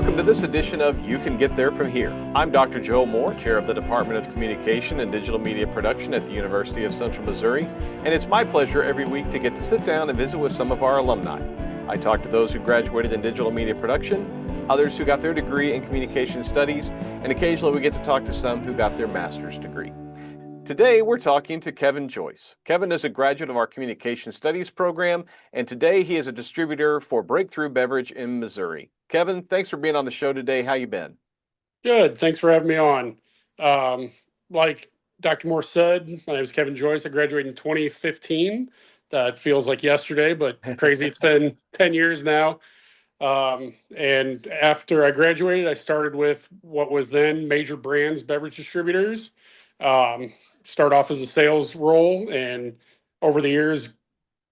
welcome to this edition of You Can Get There From Here. I'm Dr. Joe Moore, Chair of the Department of Communication and Digital Media Production at the University of Central Missouri, and it's my pleasure every week to get to sit down and visit with some of our alumni. I talk to those who graduated in digital media production, others who got their degree in communication studies, and occasionally we get to talk to some who got their master's degree. Today, we're talking to Kevin Joyce. Kevin is a graduate of our Communication Studies program, and today he is a distributor for Break Thru Beverage in Missouri. Kevin, thanks for being on the show today. How you been? Good. Thanks for having me on. Like Dr. Moore said, my name is Kevin Joyce. I graduated in 2015. That feels like yesterday, but crazy. It's been 10 years now. And after I graduated, I started with what was then Major Brands Beverage Distributors. Um, Start off as a sales role, and over the years,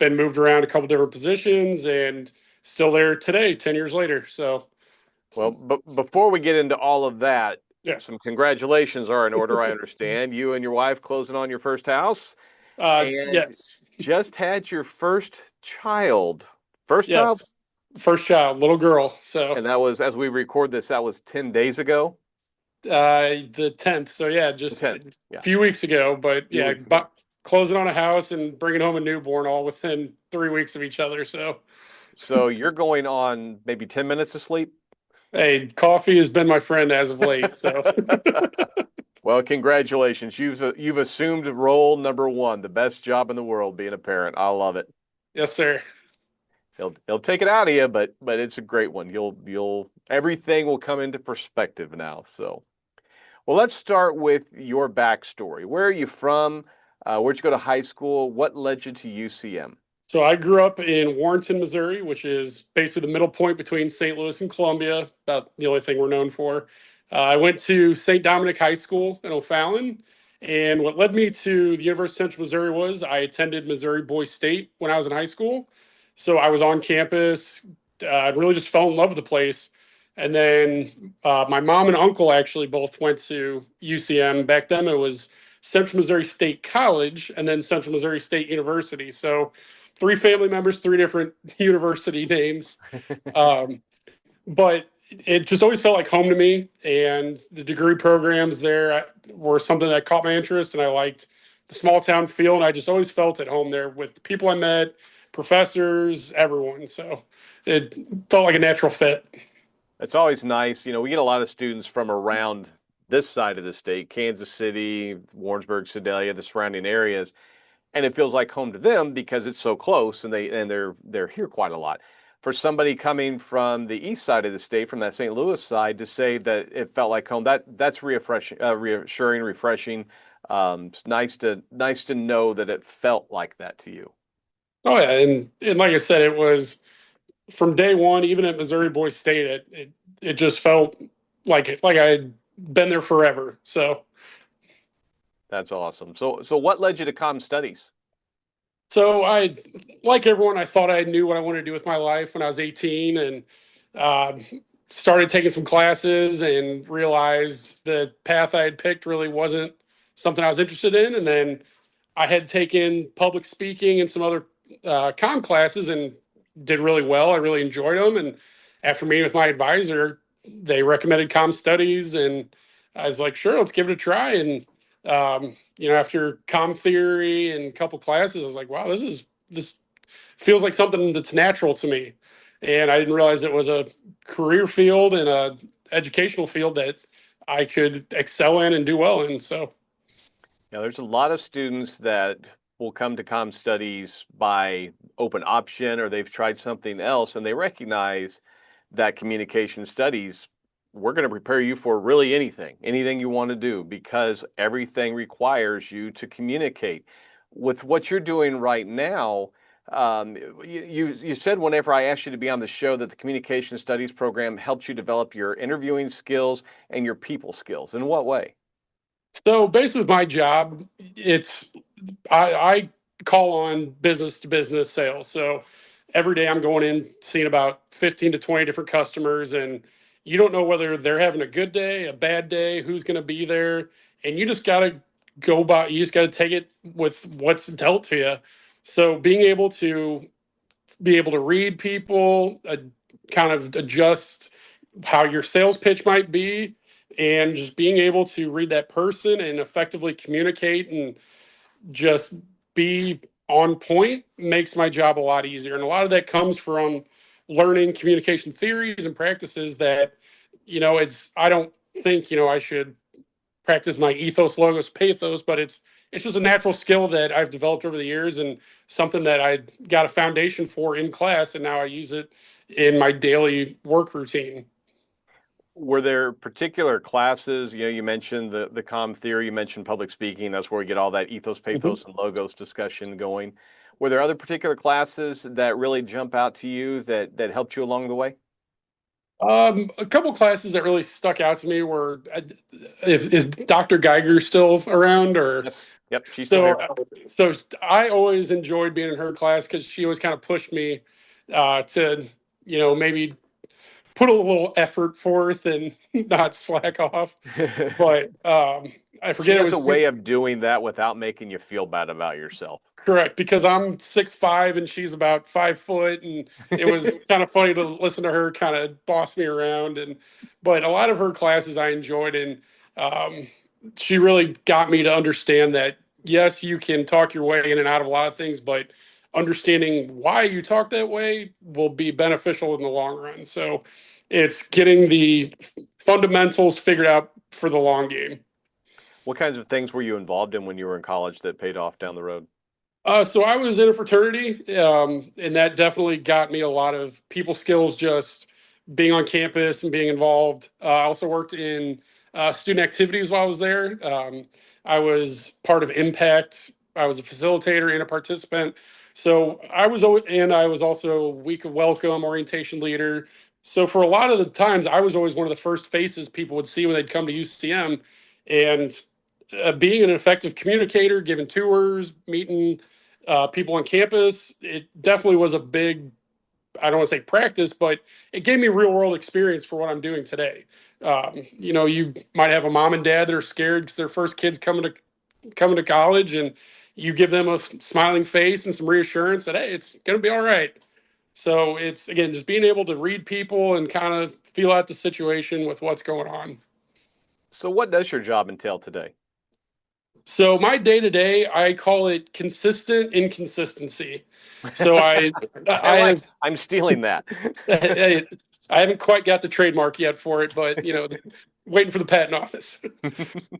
been moved around a couple different positions and still there today, 10 years later. So, Well, but before we get into all of that, yeah. some congratulations are in order, I understand. You and your wife closing on your first house and Yes. just had your first child. First child? Yes. First child, little girl. So And that was, as we record this, that was 10 days ago? the 10th. So yeah, The just 10th, a yeah, few weeks ago. But a few yeah, weeks ago. closing on a house and bringing home a newborn all within 3 weeks of each other. So So you're going on maybe 10 minutes of sleep? hey, coffee has been my friend as of late. So Well, congratulations. You've assumed role number one, the best job in the world, being a parent. I love it. yes, sir. He'll take it out of you, but it's a great one. You'll everything will come into perspective now. So, well, let's start with your backstory. Where are you from? Where'd you go to high school? What led you to UCM? So I grew up in Warrenton, Missouri, which is basically the middle point between St. Louis and Columbia, about the only thing we're known for. I went to St. Dominic High School in O'Fallon. And what led me to the University of Central Missouri was I attended Missouri Boys State when I was in high school. So I was on campus, really just fell in love with the place. And then my mom and uncle actually both went to UCM. Back then it was Central Missouri State College and then Central Missouri State University. So three family members, three different university names. Um, but it just always felt like home to me. And the degree programs there were something that caught my interest, and I liked the small town feel. And I just always felt at home there with the people I met, professors, everyone. So it felt like a natural fit. It's always nice. You know, we get a lot of students from around this side of the state, Kansas City, Warrensburg, Sedalia, the surrounding areas, and it feels like home to them because it's so close and they're here quite a lot. For somebody coming from the east side of the state, from that St. Louis side, to say that it felt like home, that's reassuring, refreshing. It's nice to know that it felt like that to you. Oh yeah, and like I said, it was from day one. Even at Missouri Boys State, it just felt like I'd been there forever. So That's awesome. So what led you to comm studies? I, like everyone, I thought I knew what I wanted to do with my life when I was 18, and uh, started taking some classes and realized the path I had picked really wasn't something I was interested in. And then I had taken public speaking and some other comm classes and did really well. I really enjoyed them. And after meeting with my advisor, they recommended comm studies, and I was like, sure, let's give it a try. And after comm theory and a couple classes, I was like, wow, this feels like something that's natural to me. And I didn't realize it was a career field and a educational field that I could excel in and do well in. So Now, there's a lot of students that will come to comm studies by open option or they've tried something else and they recognize that communication studies, we're going to prepare you for really anything you want to do because everything requires you to communicate. With what you're doing right now, you said whenever I asked you to be on the show that the communication studies program helps you develop your interviewing skills and your people skills. In what way? So basically, with my job, I call on business to business sales. So every day I'm going in seeing about 15 to 20 different customers, and you don't know whether they're having a good day, a bad day, who's going to be there, and you just got to go by. You just got to take it with what's dealt to you. So being able to read people, kind of adjust how your sales pitch might be, and just being able to read that person and effectively communicate and just be on point makes my job a lot easier. And a lot of that comes from learning communication theories and practices that, I don't think, I should practice my ethos, logos, pathos, but it's just a natural skill that I've developed over the years and something that I got a foundation for in class, and now I use it in my daily work routine. Were there particular classes? You mentioned the comm theory, you mentioned public speaking. That's where we get all that ethos, Mhm. pathos, and logos discussion going. Were there other particular classes that really jump out to you that helped you along the way? A couple classes that really stuck out to me were, is Dr. Geiger still around, or Yes. Yep. She's still so here. so I always enjoyed being in her class because she always kind of pushed me to maybe put a little effort forth and not slack off. But I She forget it has a was way of doing that without making you feel bad about yourself. correct because I'm 6'5" and she's about 5 foot, and it was kind of funny to listen to her kind of boss me around. And but a lot of her classes I enjoyed, and um, she really got me to understand that yes, you can talk your way in and out of a lot of things, but understanding why you talk that way will be beneficial in the long run. So it's getting the fundamentals figured out for the long game. What kinds of things were you involved in when you were in college that paid off down the road? So I was in a fraternity, and that definitely got me a lot of people skills, just being on campus and being involved. I also worked in student activities while I was there. I was part of Impact. I was a facilitator and a participant. So I was also week of welcome orientation leader. So for a lot of the times, I was always one of the first faces people would see when they'd come to UCM, and being an effective communicator, giving tours, meeting people on campus, it definitely was a big, I don't want to say practice, but it gave me real world experience for what I'm doing today. You might have a mom and dad that are scared because their first kid's coming to college, and you give them a smiling face and some reassurance that hey, it's going to be all right. So it's again just being able to read people and kind of feel out the situation with what's going on. So, what does your job entail today? So my day to day, I call it consistent inconsistency. So I I I like. have I'm stealing that. I haven't quite got the trademark yet for it, but waiting for the patent office.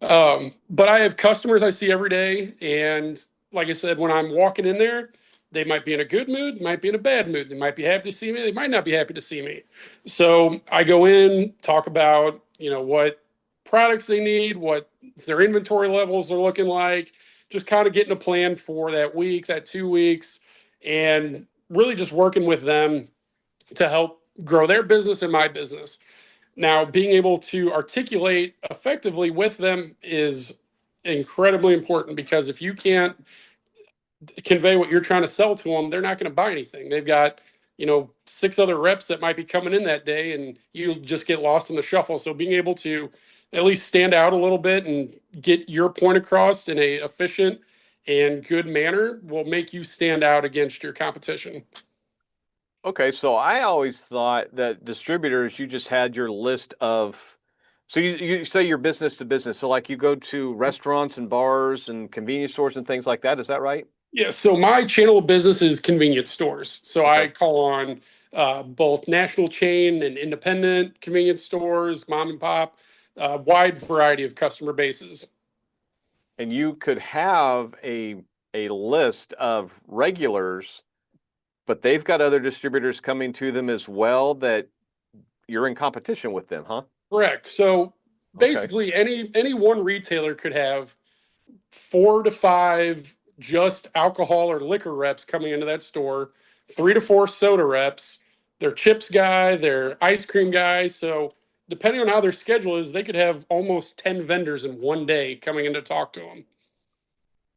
But I have customers I see every day, and like I said, when I'm walking in there, they might be in a good mood, might be in a bad mood. They might be happy to see me, they might not be happy to see me. So I go in, talk about what products they need, what their inventory levels are looking like, just kind of getting a plan for that week, that 2 weeks, and really just working with them to help grow their business and my business. Now, being able to articulate effectively with them is incredibly important because if you can't convey what you're trying to sell to them, they're not going to buy anything. They've got, six other reps that might be coming in that day, and you just get lost in the shuffle. So being able to at least stand out a little bit and get your point across in a efficient and good manner will make you stand out against your competition. Okay, so I always thought that distributors, you just had your list of. So you say you're business to business. So like you go to restaurants and bars and convenience stores and things like that. Is that right? Yeah, so my channel of business is convenience stores. So I Okay. call on both national chain and independent convenience stores, mom and pop, wide variety of customer bases. And you could have a list of regulars, but they've got other distributors coming to them as well that you're in competition with them, huh? Correct. So Okay. basically, any one retailer could have 4 to 5 just alcohol or liquor reps coming into that store, 3 to 4 soda reps, their chips guy, their ice cream guy. So depending on how their schedule is, they could have almost 10 vendors in one day coming in to talk to them.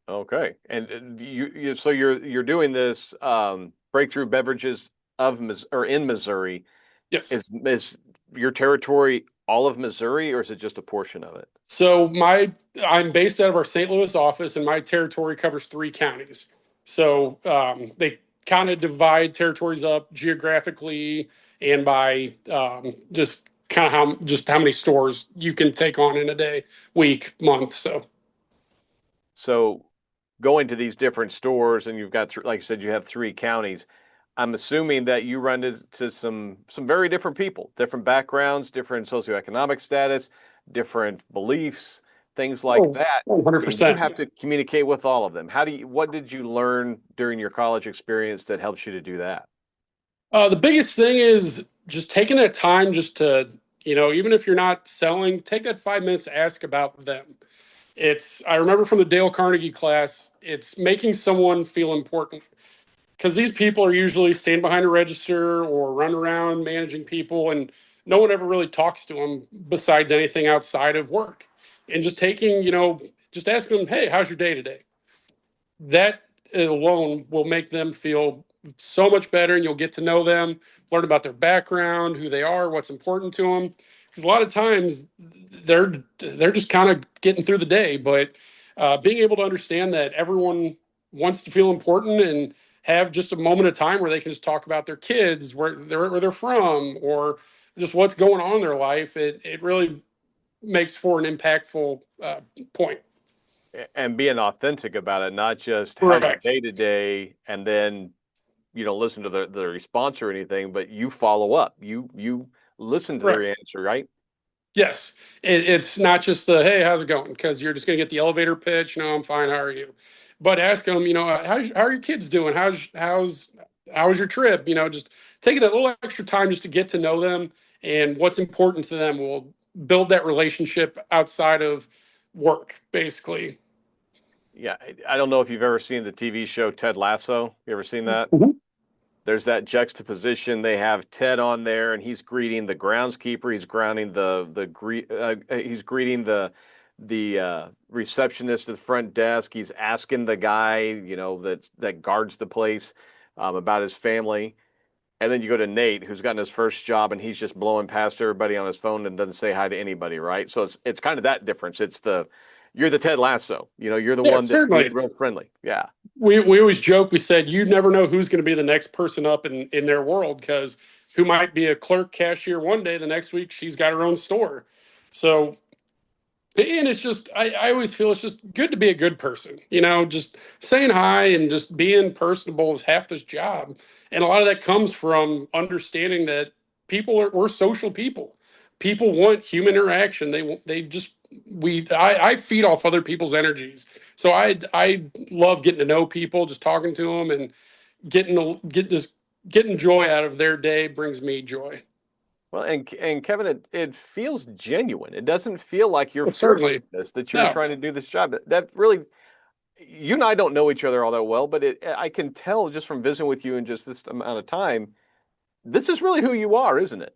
Okay. And so you're doing this Break Thru Beverages or in Missouri. Yes. Is your territory all of Missouri or is it just a portion of it? So I'm based out of our St. Louis office, and my territory covers 3 counties. So they kind of divide territories up geographically and by just kind of how many stores you can take on in a day, week, month. So going to these different stores, and you've got, like you said, you have 3 counties. I'm assuming that you run into some very different people, different backgrounds, different socioeconomic status, different beliefs, things like Oh, that, and you 100%. have to communicate with all of them. What did you learn during your college experience that helps you to do that? The biggest thing is just taking that time just to, even if you're not selling, take that 5 minutes to ask about them. I remember from the Dale Carnegie class, it's making someone feel important because these people are usually standing behind a register or run around managing people, and no one ever really talks to them besides anything outside of work. And just just asking them, hey, how's your day today? That alone will make them feel so much better, and you'll get to know them, learn about their background, who they are, what's important to them. Because a lot of times they're just kind of getting through the day, but being able to understand that everyone wants to feel important and have just a moment of time where they can just talk about their kids, where they're from, or just what's going on in their life. It really makes for an impactful point. And being authentic about it, not just how's your Correct. day today, and then you don't listen to the response or anything, but you follow up. You listen to their Correct. answer, right? Yes, it's not just the hey, how's it going? Because you're just going to get the elevator pitch. No, I'm fine. How are you? But ask them, how are your kids doing? How was your trip? Just taking that little extra time just to get to know them and what's important to them will build that relationship outside of work, basically. Yeah, I don't know if you've ever seen the TV show Ted Lasso. You ever seen that? Mhm. There's that juxtaposition. They have Ted on there, and he's greeting the groundskeeper. He's greeting the receptionist at the front desk. He's asking the guy, that guards the place, about his family. And then you go to Nate, who's gotten his first job, and he's just blowing past everybody on his phone and doesn't say hi to anybody, right? So it's kind of that difference. You're the Ted Lasso. You're the Yeah, one that's being certainly. real friendly. Yeah. We always joke. We said you never know who's going to be the next person up in their world because who might be a clerk cashier one day, the next week she's got her own store. So and it's just I always feel it's just good to be a good person. Just saying hi and just being personable is half this job. And a lot of that comes from understanding that we're social people. People want human interaction. They just I feed off other people's energies. So I love getting to know people, just talking to them and getting joy out of their day brings me joy. Well, and Kevin, it feels genuine. It doesn't feel like you're Well, forcing certainly. this, that you're No. trying to do this job. That really, you and I don't know each other all that well, but I can tell just from visiting with you in just this amount of time, this is really who you are, isn't it?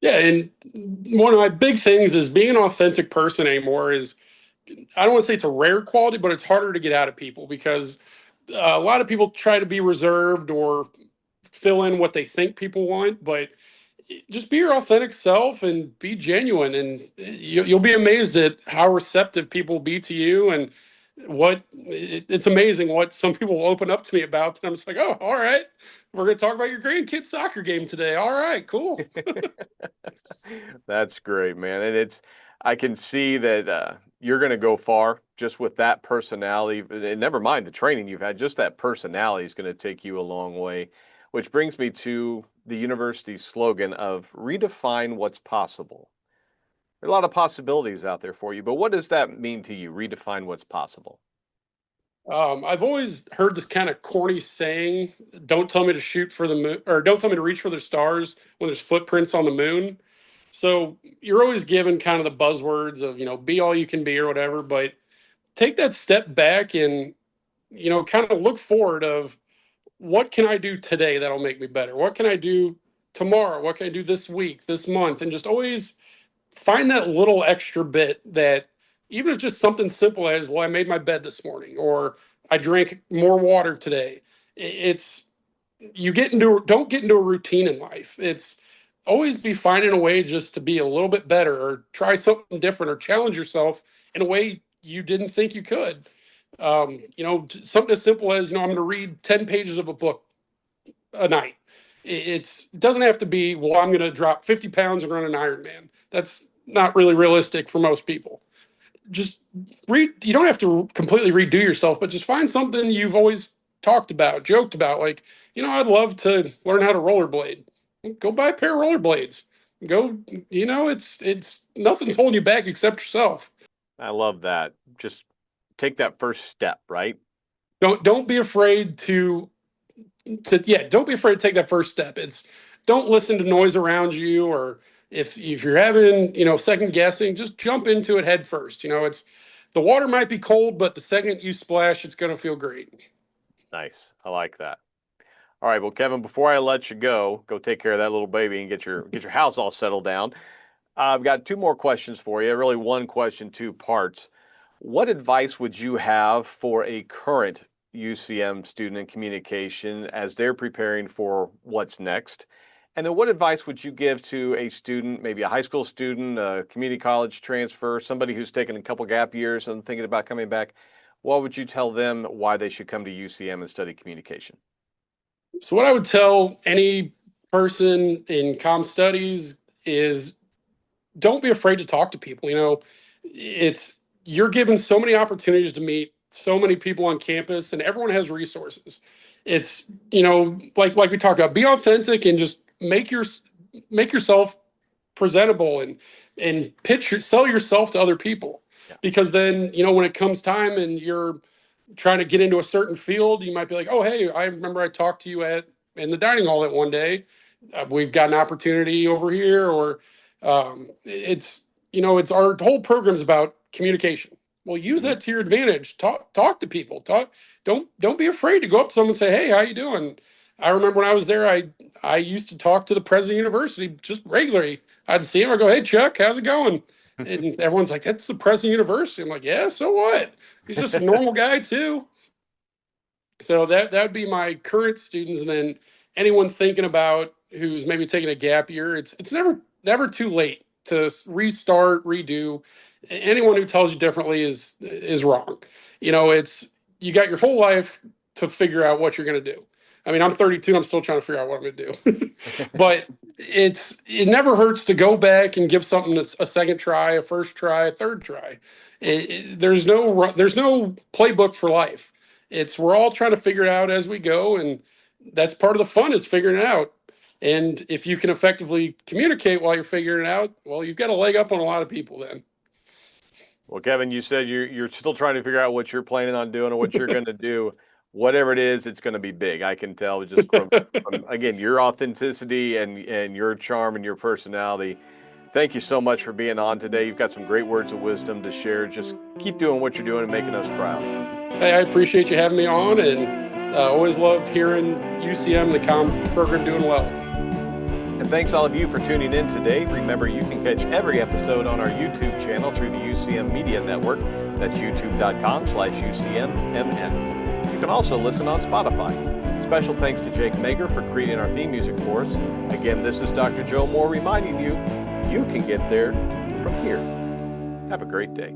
Yeah, and one of my big things is being an authentic person anymore is I don't want to say it's a rare quality, but it's harder to get out of people because a lot of people try to be reserved or fill in what they think people want, but just be your authentic self and be genuine, and you'll be amazed at how receptive people will be to you. And it's amazing what some people will open up to me about. And I'm just like, oh, all right, we're going to talk about your grandkid's soccer game today. All right, cool. That's great, man. And I can see that you're going to go far just with that personality. And never mind the training you've had, just that personality is going to take you a long way. Which brings me to the university's slogan of redefine what's possible. There are a lot of possibilities out there for you, but what does that mean to you? Redefine what's possible. I've always heard this kind of corny saying, don't tell me to shoot for the moon, or don't tell me to reach for the stars when there's footprints on the moon. So you're always given kind of the buzzwords of, be all you can be or whatever, but take that step back and, kind of look forward of what can I do today that'll make me better? What can I do tomorrow? What can I do this week, this month? And just always find that little extra bit that even if it's just something simple as, well, I made my bed this morning or I drank more water today. It's don't get into a routine in life. It's always be finding a way just to be a little bit better or try something different or challenge yourself in a way you didn't think you could. Something as simple as, I'm going to read 10 pages of a book a night. It doesn't have to be, well, I'm going to drop 50 pounds and run an Ironman. That's not really realistic for most people. Just read, you don't have to completely redo yourself, but just find something you've always talked about, joked about. Like, I'd love to learn how to rollerblade. Go buy a pair of rollerblades. Go, it's nothing's holding you back except yourself. I love that. Just take that first step, right? Don't be afraid don't be afraid to take that first step. Don't listen to noise around you, or if you're having, second guessing, just jump into it head first. It's the water might be cold, but the second you splash, it's going to feel great. Nice. I like that. All right, well, Kevin, before I let you go take care of that little baby and get your house all settled down. I've got two more questions for you. Really, one question, two parts. What advice would you have for a current UCM student in communication as they're preparing for what's next? And then what advice would you give to a student, maybe a high school student, a community college transfer, somebody who's taken a couple gap years and thinking about coming back? What would you tell them why they should come to UCM and study communication? So what I would tell any person in comm studies is don't be afraid to talk to people. You're given so many opportunities to meet so many people on campus, and everyone has resources. It's, like we talked about, be authentic and just make yourself presentable, and sell yourself to other people. Yeah. Because then, when it comes time and you're trying to get into a certain field, you might be like, oh, hey, I remember I talked to you in the dining hall that one day. We've got an opportunity over here. Or it's our whole program's about communication. Well, use that to your advantage. Talk to people. Don't be afraid to go up to someone and say, hey, how you doing? I remember when I was there, I used to talk to the president of the university just regularly. I'd see him, I go, hey, Chuck, how's it going? And everyone's like, that's the president of the university. I'm like, yeah, so what? He's just a normal guy too. So that would be my current students. And then anyone thinking about who's maybe taking a gap year, it's never too late to restart, redo. Anyone who tells you differently is wrong. You got your whole life to figure out what you're going to do. I mean, I'm 32 and I'm still trying to figure out what I'm going to do. But it never hurts to go back and give something a second try, a first try, a third try. There's no playbook for life. We're all trying to figure it out as we go, and that's part of the fun, is figuring it out. And if you can effectively communicate while you're figuring it out, well, you've got a leg up on a lot of people then. Well, Kevin, you said you're still trying to figure out what you're planning on doing or what you're going to do. Whatever it is, it's going to be big. I can tell just from again, your authenticity and your charm and your personality. Thank you so much for being on today. You've got some great words of wisdom to share. Just keep doing what you're doing and making us proud. Hey, I appreciate you having me on, and always love hearing UCM, the comm program, doing well. And thanks all of you for tuning in today. Remember, you can catch every episode on our YouTube channel through the UCM Media Network. That's youtube.com/UCMMN. You can also listen on Spotify. Special thanks to Jake Mager for creating our theme music for us. Again, this is Dr. Joe Moore reminding you, you can get there from here. Have a great day.